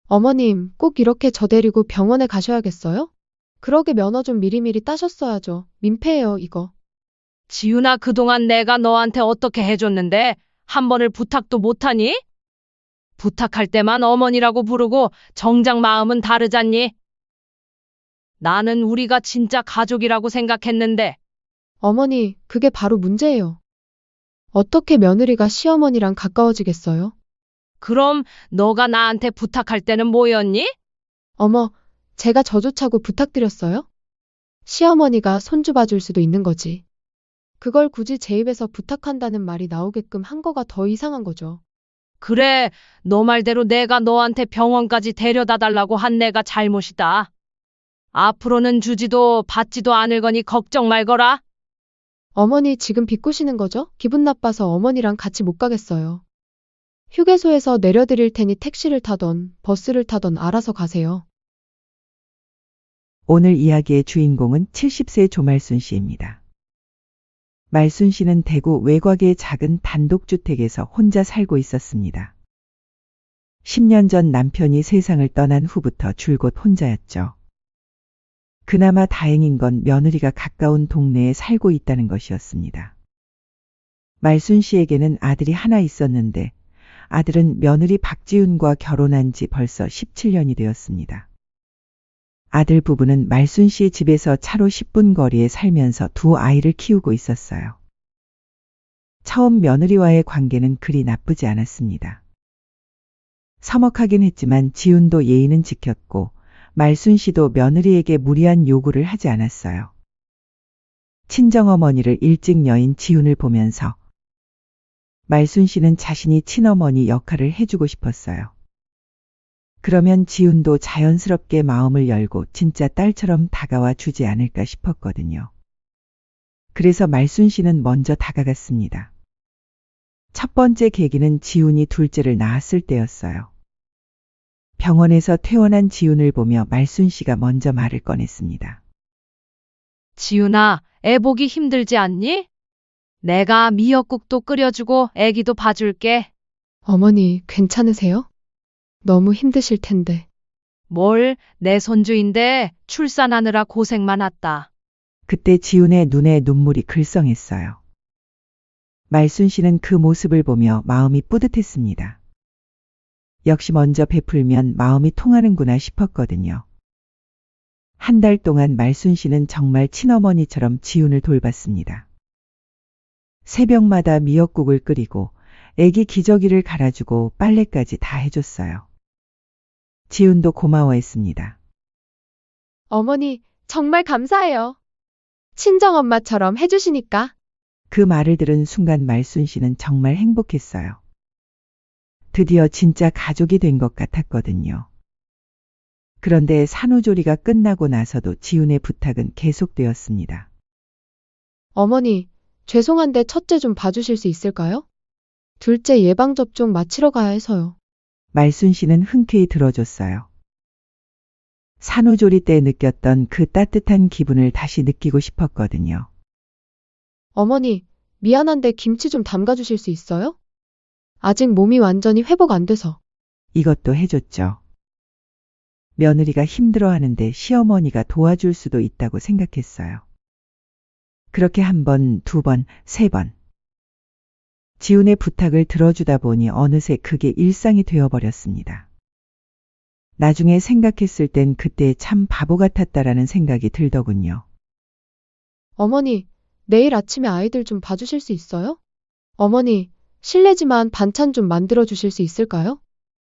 어머님, 꼭 이렇게 저 데리고 병원에 가셔야겠어요? 그러게 면허 좀 미리미리 따셨어야죠. 민폐예요, 이거. 지윤아, 그동안 내가 너한테 어떻게 해줬는데 한 번을 부탁도 못하니? 부탁할 때만 어머니라고 부르고 정작 마음은 다르잖니? 나는 우리가 진짜 가족이라고 생각했는데. 어머니, 그게 바로 문제예요. 어떻게 며느리가 시어머니랑 가까워지겠어요? 그럼 너가 나한테 부탁할 때는 뭐였니? 어머, 제가 저조차고 부탁드렸어요? 시어머니가 손주 봐줄 수도 있는 거지. 그걸 굳이 제 입에서 부탁한다는 말이 나오게끔 한 거가 더 이상한 거죠. 그래, 너 말대로 내가 너한테 병원까지 데려다 달라고 한 내가 잘못이다. 앞으로는 주지도 받지도 않을 거니 걱정 말거라. 어머니 지금 비꼬시는 거죠? 기분 나빠서 어머니랑 같이 못 가겠어요. 휴게소에서 내려드릴 테니 택시를 타던 버스를 타던 알아서 가세요. 오늘 이야기의 주인공은 70세 조말순 씨입니다. 말순 씨는 대구 외곽의 작은 단독주택에서 혼자 살고 있었습니다. 10년 전 남편이 세상을 떠난 후부터 줄곧 혼자였죠. 그나마 다행인 건 며느리가 가까운 동네에 살고 있다는 것이었습니다. 말순 씨에게는 아들이 하나 있었는데 아들은 며느리 박지윤과 결혼한 지 벌써 17년이 되었습니다. 아들 부부는 말순 씨 집에서 차로 10분 거리에 살면서 두 아이를 키우고 있었어요. 처음 며느리와의 관계는 그리 나쁘지 않았습니다. 서먹하긴 했지만 지훈도 예의는 지켰고 말순 씨도 며느리에게 무리한 요구를 하지 않았어요. 친정어머니를 일찍 여인 지훈을 보면서 말순 씨는 자신이 친어머니 역할을 해주고 싶었어요. 그러면 지훈도 자연스럽게 마음을 열고 진짜 딸처럼 다가와 주지 않을까 싶었거든요. 그래서 말순 씨는 먼저 다가갔습니다. 첫 번째 계기는 지훈이 둘째를 낳았을 때였어요. 병원에서 퇴원한 지훈을 보며 말순 씨가 먼저 말을 꺼냈습니다. 지윤아, 애 보기 힘들지 않니? 내가 미역국도 끓여주고 애기도 봐줄게. 어머니, 괜찮으세요? 너무 힘드실 텐데. 뭘, 내 손주인데 출산하느라 고생 많았다. 그때 지훈의 눈에 눈물이 글썽했어요. 말순 씨는 그 모습을 보며 마음이 뿌듯했습니다. 역시 먼저 베풀면 마음이 통하는구나 싶었거든요. 한 달 동안 말순 씨는 정말 친어머니처럼 지훈을 돌봤습니다. 새벽마다 미역국을 끓이고 애기 기저귀를 갈아주고 빨래까지 다 해줬어요. 지훈도 고마워했습니다. 어머니, 정말 감사해요. 친정엄마처럼 해주시니까. 그 말을 들은 순간 말순 씨는 정말 행복했어요. 드디어 진짜 가족이 된 것 같았거든요. 그런데 산후조리가 끝나고 나서도 지훈의 부탁은 계속되었습니다. 어머니, 죄송한데 첫째 좀 봐주실 수 있을까요? 둘째 예방접종 마치러 가야 해서요. 말순 씨는 흔쾌히 들어줬어요. 산후조리 때 느꼈던 그 따뜻한 기분을 다시 느끼고 싶었거든요. 어머니, 미안한데 김치 좀 담가주실 수 있어요? 아직 몸이 완전히 회복 안 돼서. 이것도 해줬죠. 며느리가 힘들어하는데 시어머니가 도와줄 수도 있다고 생각했어요. 그렇게 한 번, 두 번, 세 번. 지훈의 부탁을 들어주다 보니 어느새 그게 일상이 되어버렸습니다. 나중에 생각했을 땐 그때 참 바보 같았다라는 생각이 들더군요. 어머니, 내일 아침에 아이들 좀 봐주실 수 있어요? 어머니, 실례지만 반찬 좀 만들어 주실 수 있을까요?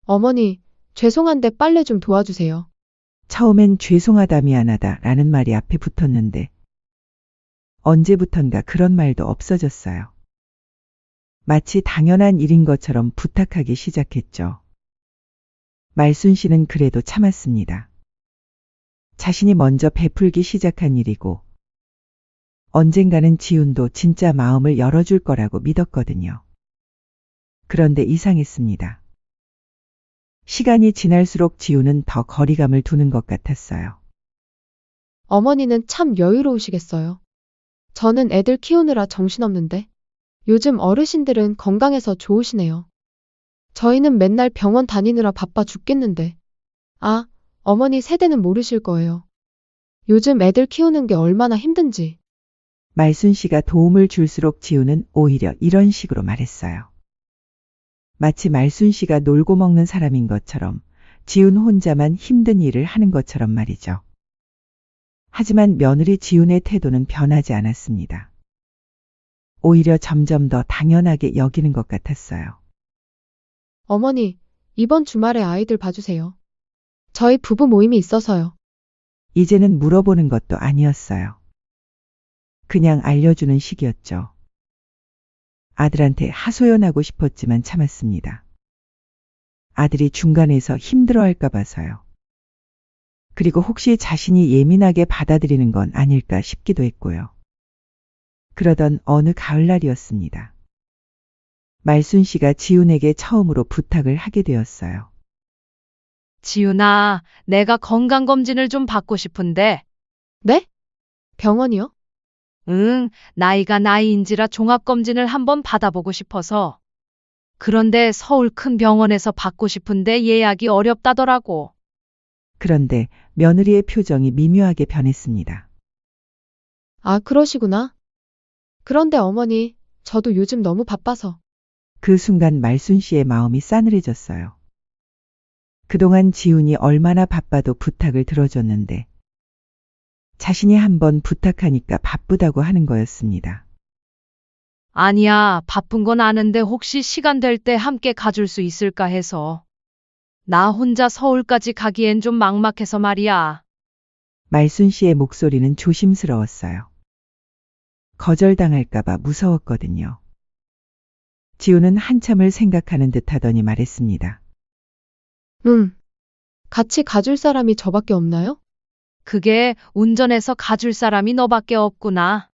어머니, 죄송한데 빨래 좀 도와주세요. 처음엔 죄송하다 미안하다 라는 말이 앞에 붙었는데 언제부턴가 그런 말도 없어졌어요. 마치 당연한 일인 것처럼 부탁하기 시작했죠. 말순 씨는 그래도 참았습니다. 자신이 먼저 베풀기 시작한 일이고 언젠가는 지훈도 진짜 마음을 열어줄 거라고 믿었거든요. 그런데 이상했습니다. 시간이 지날수록 지훈은 더 거리감을 두는 것 같았어요. 어머니는 참 여유로우시겠어요. 저는 애들 키우느라 정신없는데. 요즘 어르신들은 건강해서 좋으시네요. 저희는 맨날 병원 다니느라 바빠 죽겠는데. 아, 어머니 세대는 모르실 거예요. 요즘 애들 키우는 게 얼마나 힘든지. 말순 씨가 도움을 줄수록 지우는 오히려 이런 식으로 말했어요. 마치 말순 씨가 놀고 먹는 사람인 것처럼, 지훈 혼자만 힘든 일을 하는 것처럼 말이죠. 하지만 며느리 지훈의 태도는 변하지 않았습니다. 오히려 점점 더 당연하게 여기는 것 같았어요. 어머니, 이번 주말에 아이들 봐주세요. 저희 부부 모임이 있어서요. 이제는 물어보는 것도 아니었어요. 그냥 알려주는 식이었죠. 아들한테 하소연하고 싶었지만 참았습니다. 아들이 중간에서 힘들어할까 봐서요. 그리고 혹시 자신이 예민하게 받아들이는 건 아닐까 싶기도 했고요. 그러던 어느 가을날이었습니다. 말순 씨가 지훈에게 처음으로 부탁을 하게 되었어요. 지훈아, 내가 건강검진을 좀 받고 싶은데. 네? 병원이요? 응, 나이가 나이인지라 종합검진을 한번 받아보고 싶어서. 그런데 서울 큰 병원에서 받고 싶은데 예약이 어렵다더라고. 그런데 며느리의 표정이 미묘하게 변했습니다. 아, 그러시구나. 그런데 어머니, 저도 요즘 너무 바빠서. 그 순간 말순 씨의 마음이 싸늘해졌어요. 그동안 지훈이 얼마나 바빠도 부탁을 들어줬는데 자신이 한번 부탁하니까 바쁘다고 하는 거였습니다. 아니야, 바쁜 건 아는데 혹시 시간 될 때 함께 가줄 수 있을까 해서. 나 혼자 서울까지 가기엔 좀 막막해서 말이야. 말순 씨의 목소리는 조심스러웠어요. 거절당할까봐 무서웠거든요. 지훈은 한참을 생각하는 듯 하더니 말했습니다. 같이 가줄 사람이 저밖에 없나요? 그게 운전해서 가줄 사람이 너밖에 없구나.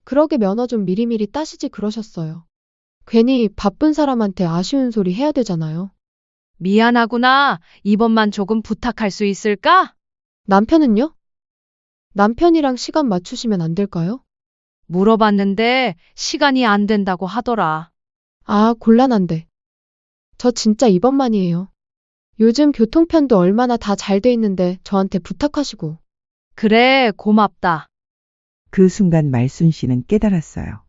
그러게 면허 좀 미리미리 따시지 그러셨어요. 괜히 바쁜 사람한테 아쉬운 소리 해야 되잖아요. 미안하구나. 이번만 조금 부탁할 수 있을까? 남편은요? 남편이랑 시간 맞추시면 안 될까요? 물어봤는데 시간이 안 된다고 하더라. 아, 곤란한데. 저 진짜 이번만이에요. 요즘 교통편도 얼마나 다 잘 돼 있는데 저한테 부탁하시고. 그래, 고맙다. 그 순간 말순 씨는 깨달았어요.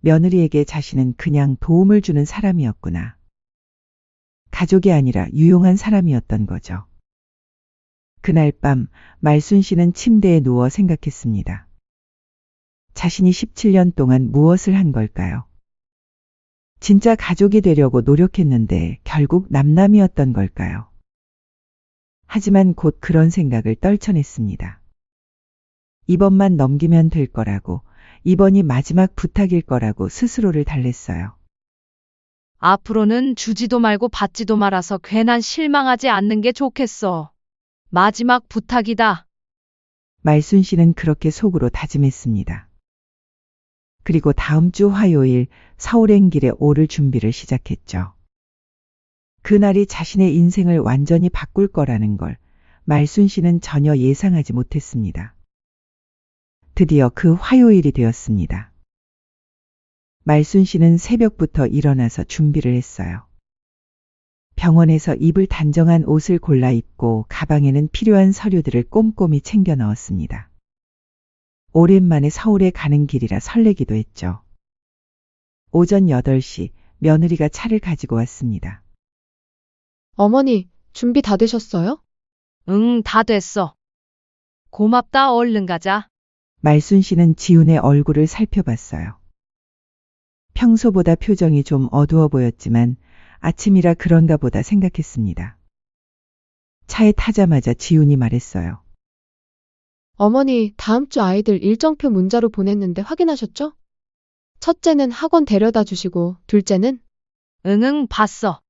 며느리에게 자신은 그냥 도움을 주는 사람이었구나. 가족이 아니라 유용한 사람이었던 거죠. 그날 밤 말순 씨는 침대에 누워 생각했습니다. 자신이 17년 동안 무엇을 한 걸까요? 진짜 가족이 되려고 노력했는데 결국 남남이었던 걸까요? 하지만 곧 그런 생각을 떨쳐냈습니다. 이번만 넘기면 될 거라고, 이번이 마지막 부탁일 거라고 스스로를 달랬어요. 앞으로는 주지도 말고 받지도 말아서 괜한 실망하지 않는 게 좋겠어. 마지막 부탁이다. 말순 씨는 그렇게 속으로 다짐했습니다. 그리고 다음 주 화요일 서울행길에 오를 준비를 시작했죠. 그날이 자신의 인생을 완전히 바꿀 거라는 걸 말순 씨는 전혀 예상하지 못했습니다. 드디어 그 화요일이 되었습니다. 말순 씨는 새벽부터 일어나서 준비를 했어요. 병원에서 입을 단정한 옷을 골라 입고 가방에는 필요한 서류들을 꼼꼼히 챙겨 넣었습니다. 오랜만에 서울에 가는 길이라 설레기도 했죠. 오전 8시 며느리가 차를 가지고 왔습니다. 어머니, 준비 다 되셨어요? 응, 다 됐어. 고맙다, 얼른 가자. 말순 씨는 지훈의 얼굴을 살펴봤어요. 평소보다 표정이 좀 어두워 보였지만 아침이라 그런가 보다 생각했습니다. 차에 타자마자 지훈이 말했어요. 어머니, 다음 주 아이들 일정표 문자로 보냈는데 확인하셨죠? 첫째는 학원 데려다 주시고, 둘째는? 응응, 봤어.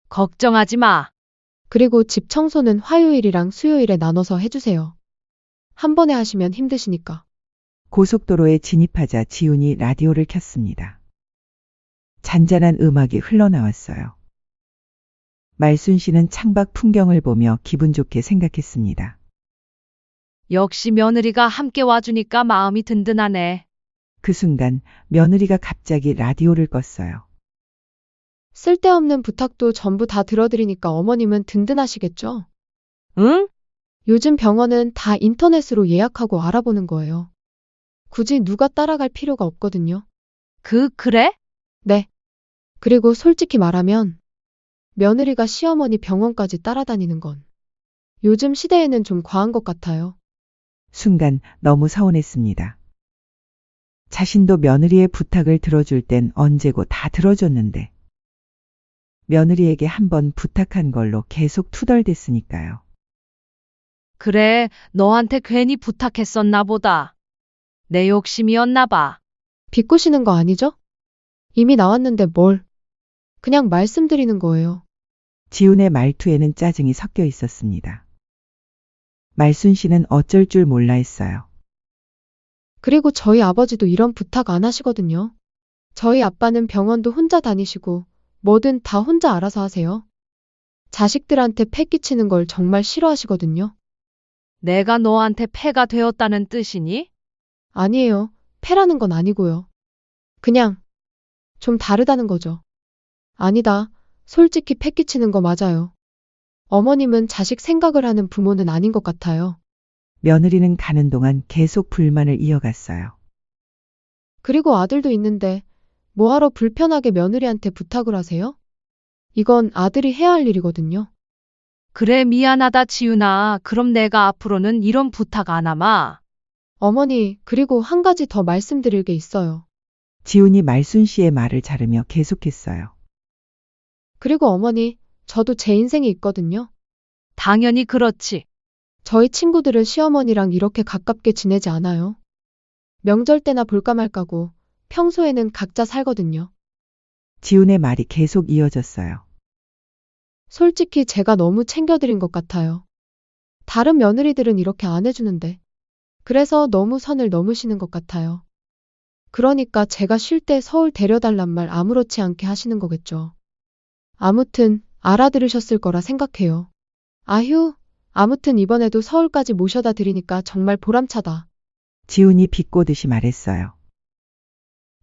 걱정하지 마. 그리고 집 청소는 화요일이랑 수요일에 나눠서 해주세요. 한 번에 하시면 힘드시니까. 고속도로에 진입하자 지훈이 라디오를 켰습니다. 잔잔한 음악이 흘러나왔어요. 말순 씨는 창밖 풍경을 보며 기분 좋게 생각했습니다. 역시 며느리가 함께 와주니까 마음이 든든하네. 그 순간 며느리가 갑자기 라디오를 껐어요. 쓸데없는 부탁도 전부 다 들어드리니까 어머님은 든든하시겠죠? 응? 요즘 병원은 다 인터넷으로 예약하고 알아보는 거예요. 굳이 누가 따라갈 필요가 없거든요. 그래? 네. 그리고 솔직히 말하면 며느리가 시어머니 병원까지 따라다니는 건 요즘 시대에는 좀 과한 것 같아요. 순간 너무 서운했습니다. 자신도 며느리의 부탁을 들어줄 땐 언제고 다 들어줬는데 며느리에게 한번 부탁한 걸로 계속 투덜댔으니까요. 그래, 너한테 괜히 부탁했었나 보다. 내 욕심이었나 봐. 비꼬시는 거 아니죠? 이미 나왔는데 뭘. 그냥 말씀드리는 거예요. 지훈의 말투에는 짜증이 섞여 있었습니다. 말순 씨는 어쩔 줄 몰라 했어요. 그리고 저희 아버지도 이런 부탁 안 하시거든요. 저희 아빠는 병원도 혼자 다니시고 뭐든 다 혼자 알아서 하세요. 자식들한테 패 끼치는 걸 정말 싫어하시거든요. 내가 너한테 패가 되었다는 뜻이니? 아니에요. 패라는 건 아니고요. 그냥 좀 다르다는 거죠. 아니다. 솔직히 패 끼치는 거 맞아요. 어머님은 자식 생각을 하는 부모는 아닌 것 같아요. 며느리는 가는 동안 계속 불만을 이어갔어요. 그리고 아들도 있는데 뭐하러 불편하게 며느리한테 부탁을 하세요? 이건 아들이 해야 할 일이거든요. 그래, 미안하다, 지윤아. 그럼 내가 앞으로는 이런 부탁 안 하마. 어머니, 그리고 한 가지 더 말씀드릴 게 있어요. 지훈이 말순 씨의 말을 자르며 계속했어요. 그리고 어머니, 저도 제 인생이 있거든요. 당연히 그렇지. 저희 친구들은 시어머니랑 이렇게 가깝게 지내지 않아요. 명절 때나 볼까 말까고 평소에는 각자 살거든요. 지훈의 말이 계속 이어졌어요. 솔직히 제가 너무 챙겨드린 것 같아요. 다른 며느리들은 이렇게 안 해주는데. 그래서 너무 선을 넘으시는 것 같아요. 그러니까 제가 쉴 때 서울 데려달란 말 아무렇지 않게 하시는 거겠죠. 아무튼 알아들으셨을 거라 생각해요. 아휴, 아무튼 이번에도 서울까지 모셔다 드리니까 정말 보람차다. 지훈이 비꼬듯이 말했어요.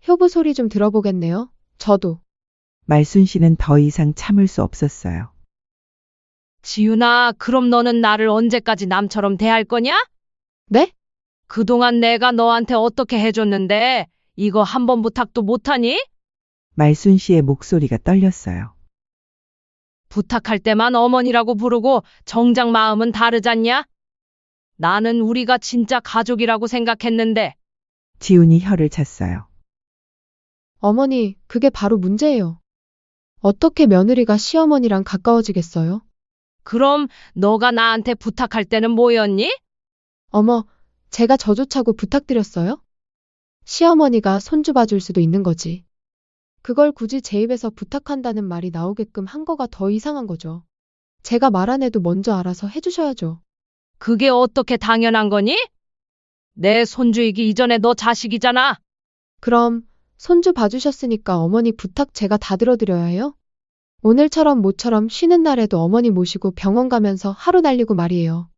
효부 소리 좀 들어보겠네요. 저도. 말순 씨는 더 이상 참을 수 없었어요. 지윤아, 그럼 너는 나를 언제까지 남처럼 대할 거냐? 네? 그동안 내가 너한테 어떻게 해줬는데 이거 한 번 부탁도 못하니? 말순 씨의 목소리가 떨렸어요. 부탁할 때만 어머니라고 부르고 정작 마음은 다르잖냐? 나는 우리가 진짜 가족이라고 생각했는데. 지훈이 혀를 찼어요. 어머니, 그게 바로 문제예요. 어떻게 며느리가 시어머니랑 가까워지겠어요? 그럼 너가 나한테 부탁할 때는 뭐였니? 어머, 제가 저조차고 부탁드렸어요? 시어머니가 손주 봐줄 수도 있는 거지. 그걸 굳이 제 입에서 부탁한다는 말이 나오게끔 한 거가 더 이상한 거죠. 제가 말 안 해도 먼저 알아서 해주셔야죠. 그게 어떻게 당연한 거니? 내 손주이기 이전에 너 자식이잖아. 그럼 손주 봐주셨으니까 어머니 부탁 제가 다 들어드려야 해요? 오늘처럼 모처럼 쉬는 날에도 어머니 모시고 병원 가면서 하루 날리고 말이에요.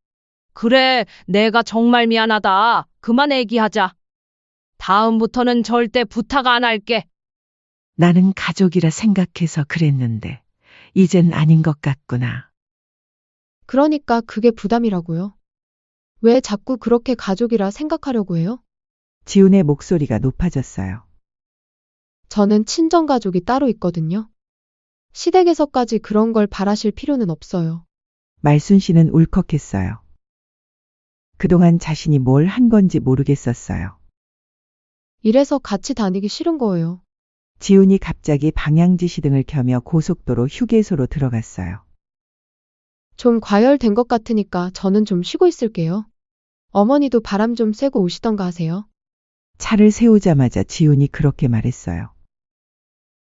그래, 내가 정말 미안하다. 그만 얘기하자. 다음부터는 절대 부탁 안 할게. 나는 가족이라 생각해서 그랬는데 이젠 아닌 것 같구나. 그러니까 그게 부담이라고요. 왜 자꾸 그렇게 가족이라 생각하려고 해요? 지훈의 목소리가 높아졌어요. 저는 친정가족이 따로 있거든요. 시댁에서까지 그런 걸 바라실 필요는 없어요. 말순 씨는 울컥했어요. 그동안 자신이 뭘 한 건지 모르겠었어요. 이래서 같이 다니기 싫은 거예요. 지훈이 갑자기 방향지시등을 켜며 고속도로 휴게소로 들어갔어요. 좀 과열된 것 같으니까 저는 좀 쉬고 있을게요. 어머니도 바람 좀 쐬고 오시던가 하세요. 차를 세우자마자 지훈이 그렇게 말했어요.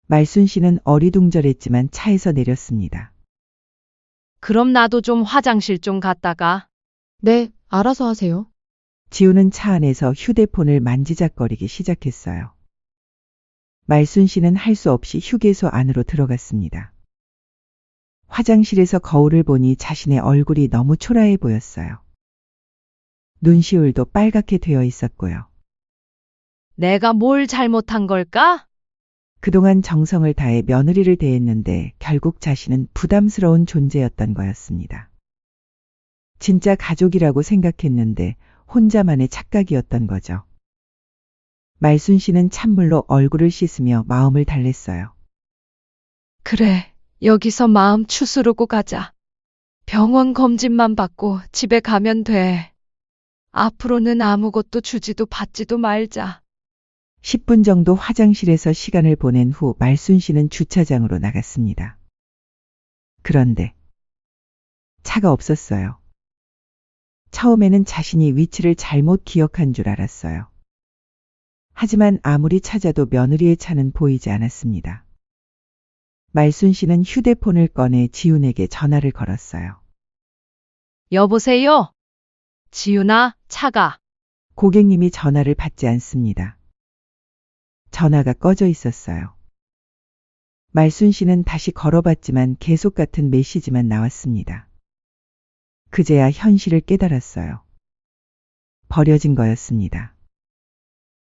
말순 씨는 어리둥절했지만 차에서 내렸습니다. 그럼 나도 좀 화장실 좀 갔다가. 네, 알아서 하세요. 지훈은 차 안에서 휴대폰을 만지작거리기 시작했어요. 말순 씨는 할 수 없이 휴게소 안으로 들어갔습니다. 화장실에서 거울을 보니 자신의 얼굴이 너무 초라해 보였어요. 눈시울도 빨갛게 되어 있었고요. 내가 뭘 잘못한 걸까? 그동안 정성을 다해 며느리를 대했는데 결국 자신은 부담스러운 존재였던 거였습니다. 진짜 가족이라고 생각했는데 혼자만의 착각이었던 거죠. 말순 씨는 찬물로 얼굴을 씻으며 마음을 달랬어요. 그래, 여기서 마음 추스르고 가자. 병원 검진만 받고 집에 가면 돼. 앞으로는 아무것도 주지도 받지도 말자. 10분 정도 화장실에서 시간을 보낸 후 말순 씨는 주차장으로 나갔습니다. 그런데 차가 없었어요. 처음에는 자신이 위치를 잘못 기억한 줄 알았어요. 하지만 아무리 찾아도 며느리의 차는 보이지 않았습니다. 말순 씨는 휴대폰을 꺼내 지훈에게 전화를 걸었어요. 여보세요? 지윤아, 차가. 고객님이 전화를 받지 않습니다. 전화가 꺼져 있었어요. 말순 씨는 다시 걸어봤지만 계속 같은 메시지만 나왔습니다. 그제야 현실을 깨달았어요. 버려진 거였습니다.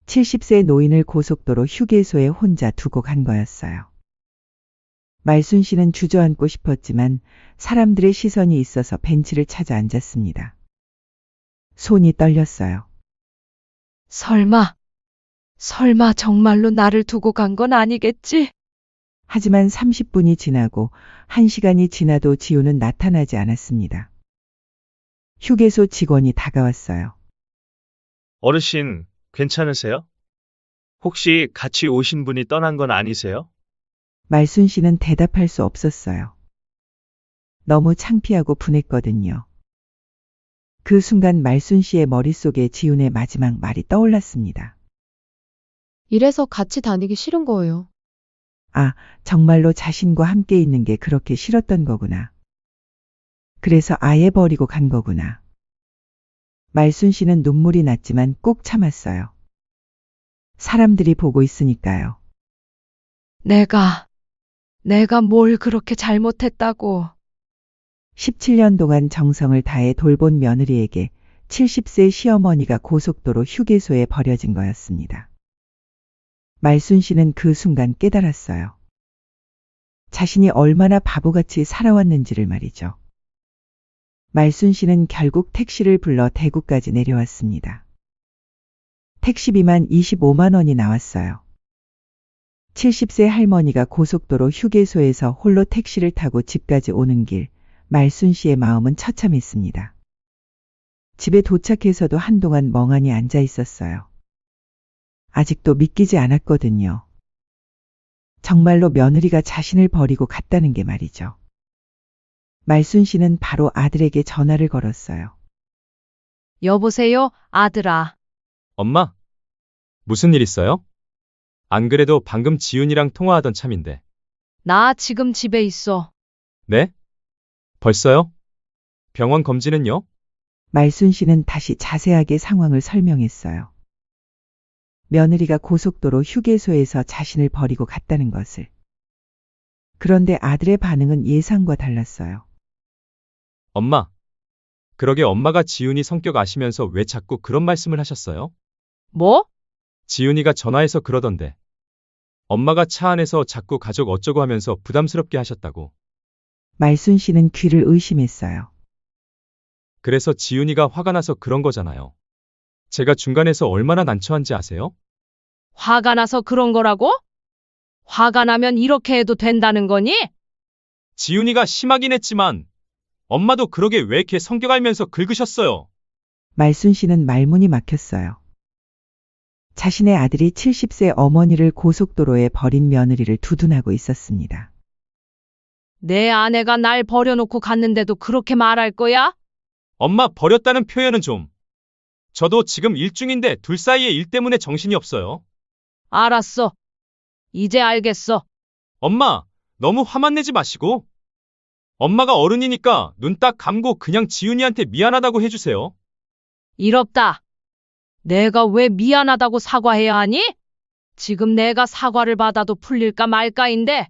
70세 노인을 고속도로 휴게소에 혼자 두고 간 거였어요. 말순 씨는 주저앉고 싶었지만 사람들의 시선이 있어서 벤치를 찾아 앉았습니다. 손이 떨렸어요. 설마 정말로 나를 두고 간 건 아니겠지? 하지만 30분이 지나고 1시간이 지나도 지우는 나타나지 않았습니다. 휴게소 직원이 다가왔어요. 어르신, 괜찮으세요? 혹시 같이 오신 분이 떠난 건 아니세요? 말순 씨는 대답할 수 없었어요. 너무 창피하고 분했거든요. 그 순간 말순 씨의 머릿속에 지훈의 마지막 말이 떠올랐습니다. 이래서 같이 다니기 싫은 거예요. 아, 정말로 자신과 함께 있는 게 그렇게 싫었던 거구나. 그래서 아예 버리고 간 거구나. 말순 씨는 눈물이 났지만 꾹 참았어요. 사람들이 보고 있으니까요. 내가 뭘 그렇게 잘못했다고. 17년 동안 정성을 다해 돌본 며느리에게 70세 시어머니가 고속도로 휴게소에 버려진 거였습니다. 말순 씨는 그 순간 깨달았어요. 자신이 얼마나 바보같이 살아왔는지를 말이죠. 말순 씨는 결국 택시를 불러 대구까지 내려왔습니다. 택시비만 25만 원이 나왔어요. 70세 할머니가 고속도로 휴게소에서 홀로 택시를 타고 집까지 오는 길, 말순 씨의 마음은 처참했습니다. 집에 도착해서도 한동안 멍하니 앉아 있었어요. 아직도 믿기지 않았거든요. 정말로 며느리가 자신을 버리고 갔다는 게 말이죠. 말순 씨는 바로 아들에게 전화를 걸었어요. 여보세요, 아들아. 엄마, 무슨 일 있어요? 안 그래도 방금 지훈이랑 통화하던 참인데. 나 지금 집에 있어. 네? 벌써요? 병원 검진은요? 말순 씨는 다시 자세하게 상황을 설명했어요. 며느리가 고속도로 휴게소에서 자신을 버리고 갔다는 것을. 그런데 아들의 반응은 예상과 달랐어요. 엄마, 그러게 엄마가 지훈이 성격 아시면서 왜 자꾸 그런 말씀을 하셨어요? 뭐? 지훈이가 전화해서 그러던데. 엄마가 차 안에서 자꾸 가족 어쩌고 하면서 부담스럽게 하셨다고. 말순 씨는 귀를 의심했어요. 그래서 지훈이가 화가 나서 그런 거잖아요. 제가 중간에서 얼마나 난처한지 아세요? 화가 나서 그런 거라고? 화가 나면 이렇게 해도 된다는 거니? 지훈이가 심하긴 했지만 엄마도 그러게 왜 걔 성격 알면서 긁으셨어요? 말순 씨는 말문이 막혔어요. 자신의 아들이 70세 어머니를 고속도로에 버린 며느리를 두둔하고 있었습니다. 내 아내가 날 버려놓고 갔는데도 그렇게 말할 거야? 엄마 버렸다는 표현은 좀. 저도 지금 일 중인데 둘 사이의 일 때문에 정신이 없어요. 알았어. 이제 알겠어. 엄마, 너무 화만 내지 마시고. 엄마가 어른이니까 눈 딱 감고 그냥 지훈이한테 미안하다고 해주세요. 이롭다. 내가 왜 미안하다고 사과해야 하니? 지금 내가 사과를 받아도 풀릴까 말까인데.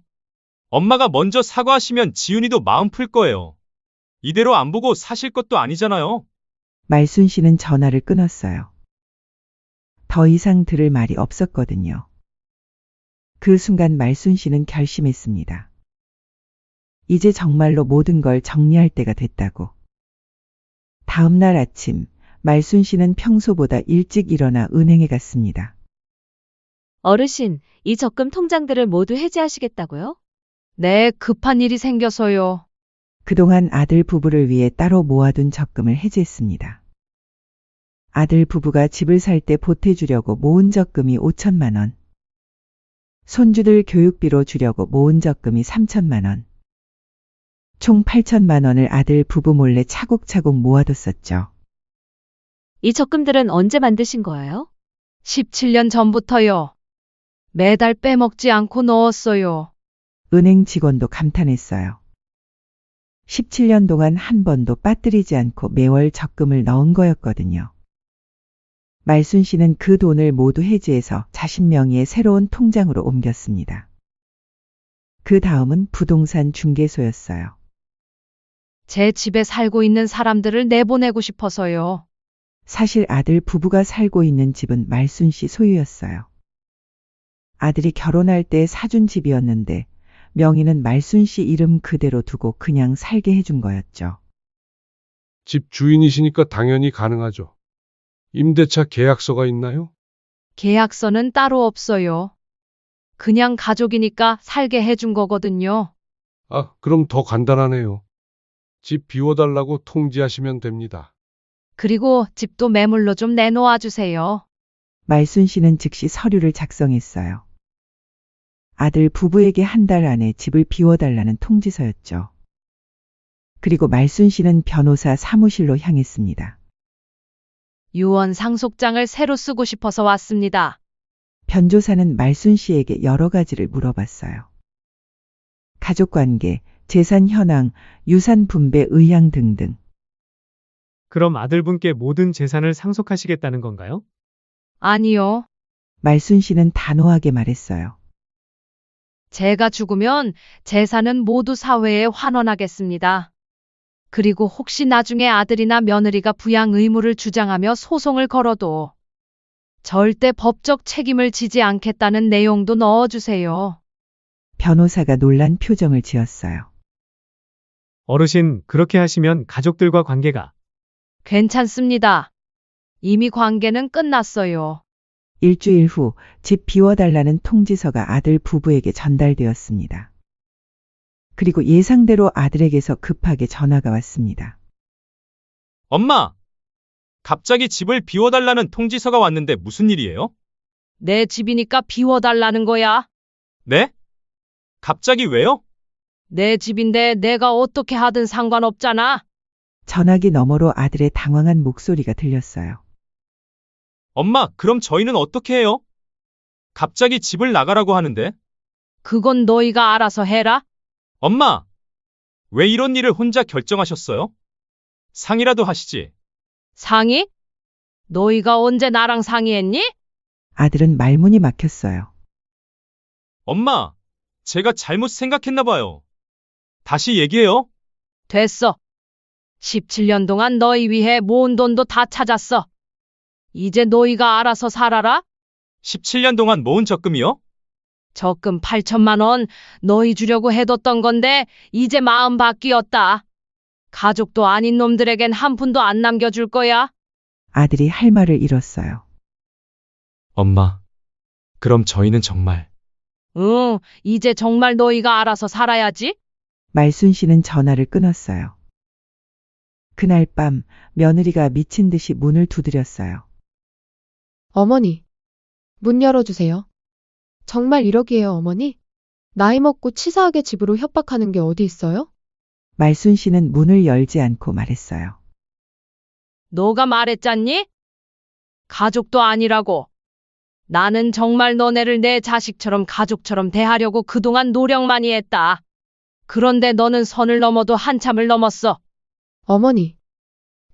엄마가 먼저 사과하시면 지훈이도 마음 풀 거예요. 이대로 안 보고 사실 것도 아니잖아요. 말순 씨는 전화를 끊었어요. 더 이상 들을 말이 없었거든요. 그 순간 말순 씨는 결심했습니다. 이제 정말로 모든 걸 정리할 때가 됐다고. 다음 날 아침, 말순 씨는 평소보다 일찍 일어나 은행에 갔습니다. 어르신, 이 적금 통장들을 모두 해지하시겠다고요? 네, 급한 일이 생겨서요. 그동안 아들 부부를 위해 따로 모아둔 적금을 해지했습니다. 아들 부부가 집을 살 때 보태주려고 모은 적금이 5천만 원. 손주들 교육비로 주려고 모은 적금이 3천만 원. 총 8천만 원을 아들 부부 몰래 차곡차곡 모아뒀었죠. 이 적금들은 언제 만드신 거예요? 17년 전부터요. 매달 빼먹지 않고 넣었어요. 은행 직원도 감탄했어요. 17년 동안 한 번도 빠뜨리지 않고 매월 적금을 넣은 거였거든요. 말순 씨는 그 돈을 모두 해지해서 자신 명의의 새로운 통장으로 옮겼습니다. 그 다음은 부동산 중개소였어요. 제 집에 살고 있는 사람들을 내보내고 싶어서요. 사실 아들 부부가 살고 있는 집은 말순 씨 소유였어요. 아들이 결혼할 때 사준 집이었는데 명의는 말순 씨 이름 그대로 두고 그냥 살게 해준 거였죠. 집 주인이시니까 당연히 가능하죠. 임대차 계약서가 있나요? 계약서는 따로 없어요. 그냥 가족이니까 살게 해준 거거든요. 아, 그럼 더 간단하네요. 집 비워달라고 통지하시면 됩니다. 그리고 집도 매물로 좀 내놓아 주세요. 말순 씨는 즉시 서류를 작성했어요. 아들 부부에게 한 달 안에 집을 비워달라는 통지서였죠. 그리고 말순 씨는 변호사 사무실로 향했습니다. 유언 상속장을 새로 쓰고 싶어서 왔습니다. 변조사는 말순 씨에게 여러 가지를 물어봤어요. 가족관계, 재산 현황, 유산 분배 의향 등등. 그럼 아들분께 모든 재산을 상속하시겠다는 건가요? 아니요. 말순 씨는 단호하게 말했어요. 제가 죽으면 재산은 모두 사회에 환원하겠습니다. 그리고 혹시 나중에 아들이나 며느리가 부양 의무를 주장하며 소송을 걸어도 절대 법적 책임을 지지 않겠다는 내용도 넣어주세요. 변호사가 놀란 표정을 지었어요. 어르신, 그렇게 하시면 가족들과 관계가 괜찮습니다. 이미 관계는 끝났어요. 일주일 후 집 비워달라는 통지서가 아들 부부에게 전달되었습니다. 그리고 예상대로 아들에게서 급하게 전화가 왔습니다. 엄마! 갑자기 집을 비워달라는 통지서가 왔는데 무슨 일이에요? 내 집이니까 비워달라는 거야. 네? 갑자기 왜요? 내 집인데 내가 어떻게 하든 상관없잖아. 전화기 너머로 아들의 당황한 목소리가 들렸어요. 엄마, 그럼 저희는 어떻게 해요? 갑자기 집을 나가라고 하는데? 그건 너희가 알아서 해라. 엄마! 왜 이런 일을 혼자 결정하셨어요? 상의라도 하시지. 상의? 너희가 언제 나랑 상의했니? 아들은 말문이 막혔어요. 엄마, 제가 잘못 생각했나 봐요. 다시 얘기해요. 됐어. 17년 동안 너희 위해 모은 돈도 다 찾았어. 이제 너희가 알아서 살아라. 17년 동안 모은 적금이요? 적금 8천만 원 너희 주려고 해뒀던 건데 이제 마음 바뀌었다. 가족도 아닌 놈들에겐 한 푼도 안 남겨줄 거야. 아들이 할 말을 잃었어요. 엄마, 그럼 저희는 정말 응, 이제 정말 너희가 알아서 살아야지. 말순 씨는 전화를 끊었어요. 그날 밤 며느리가 미친 듯이 문을 두드렸어요. 어머니, 문 열어주세요. 정말 이러기에요, 어머니? 나이 먹고 치사하게 집으로 협박하는 게 어디 있어요? 말순 씨는 문을 열지 않고 말했어요. 너가 말했잖니? 가족도 아니라고. 나는 정말 너네를 내 자식처럼 가족처럼 대하려고 그동안 노력 많이 했다. 그런데 너는 선을 넘어도 한참을 넘었어. 어머니,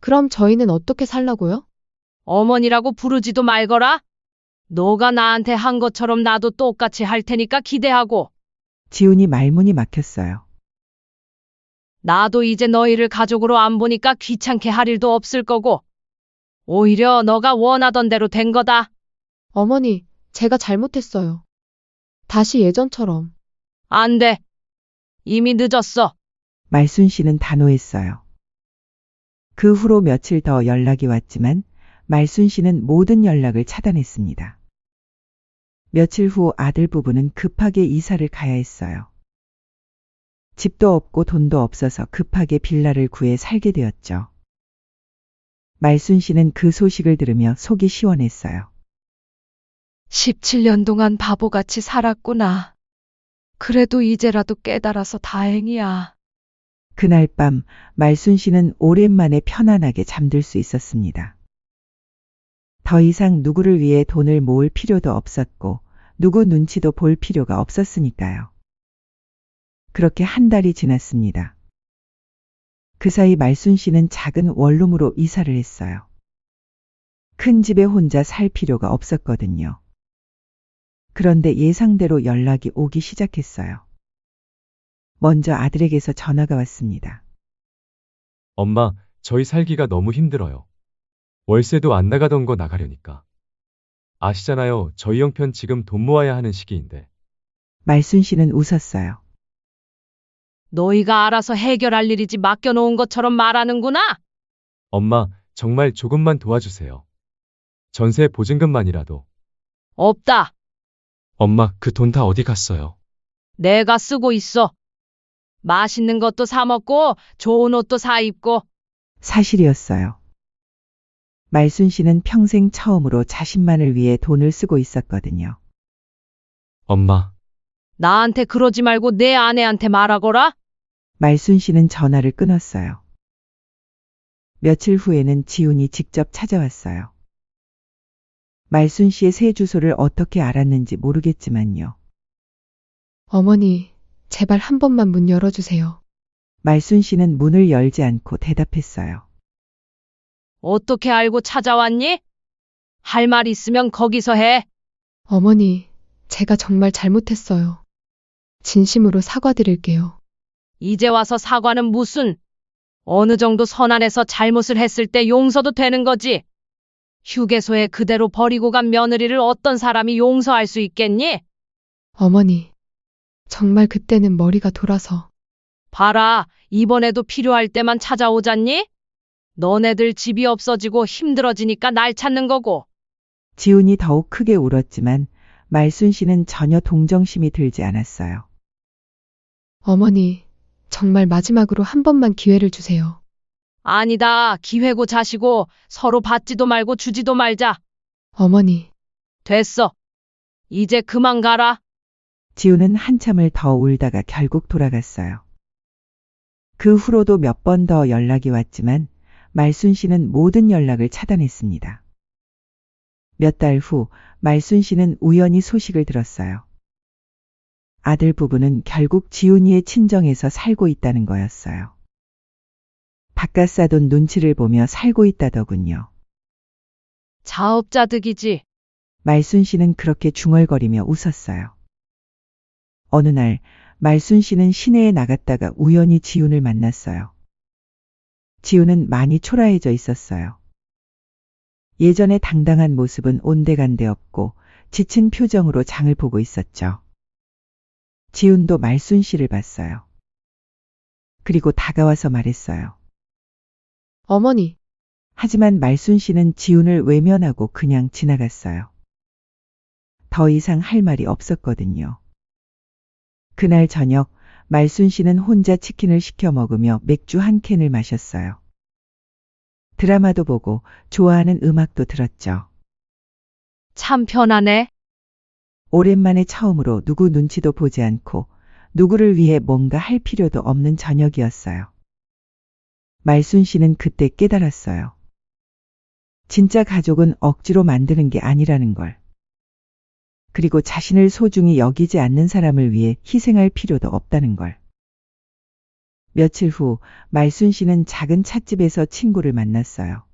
그럼 저희는 어떻게 살라고요? 어머니라고 부르지도 말거라. 너가 나한테 한 것처럼 나도 똑같이 할 테니까 기대하고. 지훈이 말문이 막혔어요. 나도 이제 너희를 가족으로 안 보니까 귀찮게 할 일도 없을 거고. 오히려 너가 원하던 대로 된 거다. 어머니, 제가 잘못했어요. 다시 예전처럼. 안 돼. 이미 늦었어. 말순 씨는 단호했어요. 그 후로 며칠 더 연락이 왔지만 말순 씨는 모든 연락을 차단했습니다. 며칠 후 아들 부부는 급하게 이사를 가야 했어요. 집도 없고 돈도 없어서 급하게 빌라를 구해 살게 되었죠. 말순 씨는 그 소식을 들으며 속이 시원했어요. 17년 동안 바보같이 살았구나. 그래도 이제라도 깨달아서 다행이야. 그날 밤 말순 씨는 오랜만에 편안하게 잠들 수 있었습니다. 더 이상 누구를 위해 돈을 모을 필요도 없었고 누구 눈치도 볼 필요가 없었으니까요. 그렇게 한 달이 지났습니다. 그 사이 말순 씨는 작은 원룸으로 이사를 했어요. 큰 집에 혼자 살 필요가 없었거든요. 그런데 예상대로 연락이 오기 시작했어요. 먼저 아들에게서 전화가 왔습니다. 엄마, 저희 살기가 너무 힘들어요. 월세도 안 나가던 거 나가려니까. 아시잖아요. 저희 형편 지금 돈 모아야 하는 시기인데. 말순 씨는 웃었어요. 너희가 알아서 해결할 일이지 맡겨놓은 것처럼 말하는구나. 엄마, 정말 조금만 도와주세요. 전세 보증금만이라도. 없다. 엄마, 그 돈 다 어디 갔어요? 내가 쓰고 있어. 맛있는 것도 사 먹고 좋은 옷도 사 입고. 사실이었어요. 말순 씨는 평생 처음으로 자신만을 위해 돈을 쓰고 있었거든요. 엄마, 나한테 그러지 말고 내 아내한테 말하거라. 말순 씨는 전화를 끊었어요. 며칠 후에는 지훈이 직접 찾아왔어요. 말순 씨의 새 주소를 어떻게 알았는지 모르겠지만요. 어머니, 제발 한 번만 문 열어주세요. 말순 씨는 문을 열지 않고 대답했어요. 어떻게 알고 찾아왔니? 할 말 있으면 거기서 해. 어머니, 제가 정말 잘못했어요. 진심으로 사과드릴게요. 이제 와서 사과는 무슨? 어느 정도 선안에서 잘못을 했을 때 용서도 되는 거지. 휴게소에 그대로 버리고 간 며느리를 어떤 사람이 용서할 수 있겠니? 어머니, 정말 그때는 머리가 돌아서. 봐라, 이번에도 필요할 때만 찾아오잖니? 너네들 집이 없어지고 힘들어지니까 날 찾는 거고. 지훈이 더욱 크게 울었지만 말순 씨는 전혀 동정심이 들지 않았어요. 어머니, 정말 마지막으로 한 번만 기회를 주세요. 아니다, 기회고 자시고 서로 받지도 말고 주지도 말자. 어머니, 됐어. 이제 그만 가라. 지훈은 한참을 더 울다가 결국 돌아갔어요. 그 후로도 몇 번 더 연락이 왔지만 말순 씨는 모든 연락을 차단했습니다. 몇 달 후 말순 씨는 우연히 소식을 들었어요. 아들 부부는 결국 지훈이의 친정에서 살고 있다는 거였어요. 바깥 사돈 눈치를 보며 살고 있다더군요. 자업자득이지. 말순 씨는 그렇게 중얼거리며 웃었어요. 어느 날 말순 씨는 시내에 나갔다가 우연히 지훈을 만났어요. 지훈은 많이 초라해져 있었어요. 예전의 당당한 모습은 온데간데 없고 지친 표정으로 장을 보고 있었죠. 지훈도 말순 씨를 봤어요. 그리고 다가와서 말했어요. 어머니, 하지만 말순 씨는 지훈을 외면하고 그냥 지나갔어요. 더 이상 할 말이 없었거든요. 그날 저녁 말순 씨는 혼자 치킨을 시켜 먹으며 맥주 한 캔을 마셨어요. 드라마도 보고 좋아하는 음악도 들었죠. 참 편하네. 오랜만에 처음으로 누구 눈치도 보지 않고 누구를 위해 뭔가 할 필요도 없는 저녁이었어요. 말순 씨는 그때 깨달았어요. 진짜 가족은 억지로 만드는 게 아니라는 걸. 그리고 자신을 소중히 여기지 않는 사람을 위해 희생할 필요도 없다는 걸. 며칠 후 말순 씨는 작은 찻집에서 친구를 만났어요.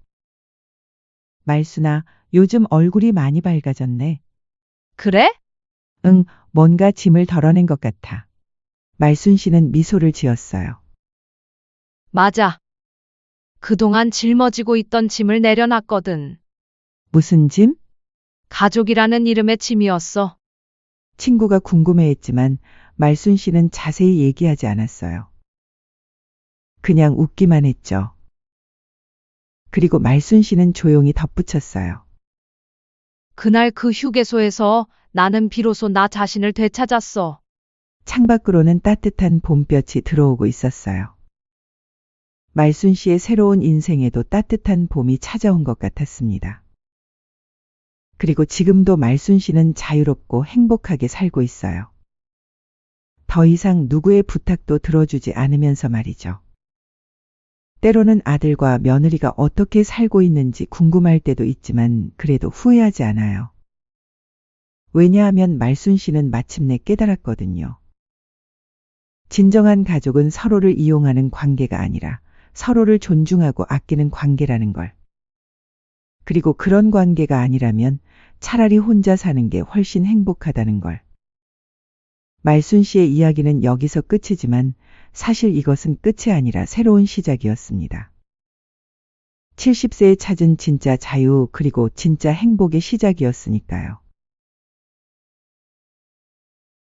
말순아, 요즘 얼굴이 많이 밝아졌네. 그래? 응, 뭔가 짐을 덜어낸 것 같아. 말순 씨는 미소를 지었어요. 맞아. 그동안 짊어지고 있던 짐을 내려놨거든. 무슨 짐? 가족이라는 이름의 짐이었어. 친구가 궁금해했지만 말순 씨는 자세히 얘기하지 않았어요. 그냥 웃기만 했죠. 그리고 말순 씨는 조용히 덧붙였어요. 그날 그 휴게소에서 나는 비로소 나 자신을 되찾았어. 창밖으로는 따뜻한 봄볕이 들어오고 있었어요. 말순 씨의 새로운 인생에도 따뜻한 봄이 찾아온 것 같았습니다. 그리고 지금도 말순 씨는 자유롭고 행복하게 살고 있어요. 더 이상 누구의 부탁도 들어주지 않으면서 말이죠. 때로는 아들과 며느리가 어떻게 살고 있는지 궁금할 때도 있지만 그래도 후회하지 않아요. 왜냐하면 말순 씨는 마침내 깨달았거든요. 진정한 가족은 서로를 이용하는 관계가 아니라 서로를 존중하고 아끼는 관계라는 걸. 그리고 그런 관계가 아니라면 차라리 혼자 사는 게 훨씬 행복하다는 걸. 말순 씨의 이야기는 여기서 끝이지만 사실 이것은 끝이 아니라 새로운 시작이었습니다. 70세에 찾은 진짜 자유 그리고 진짜 행복의 시작이었으니까요.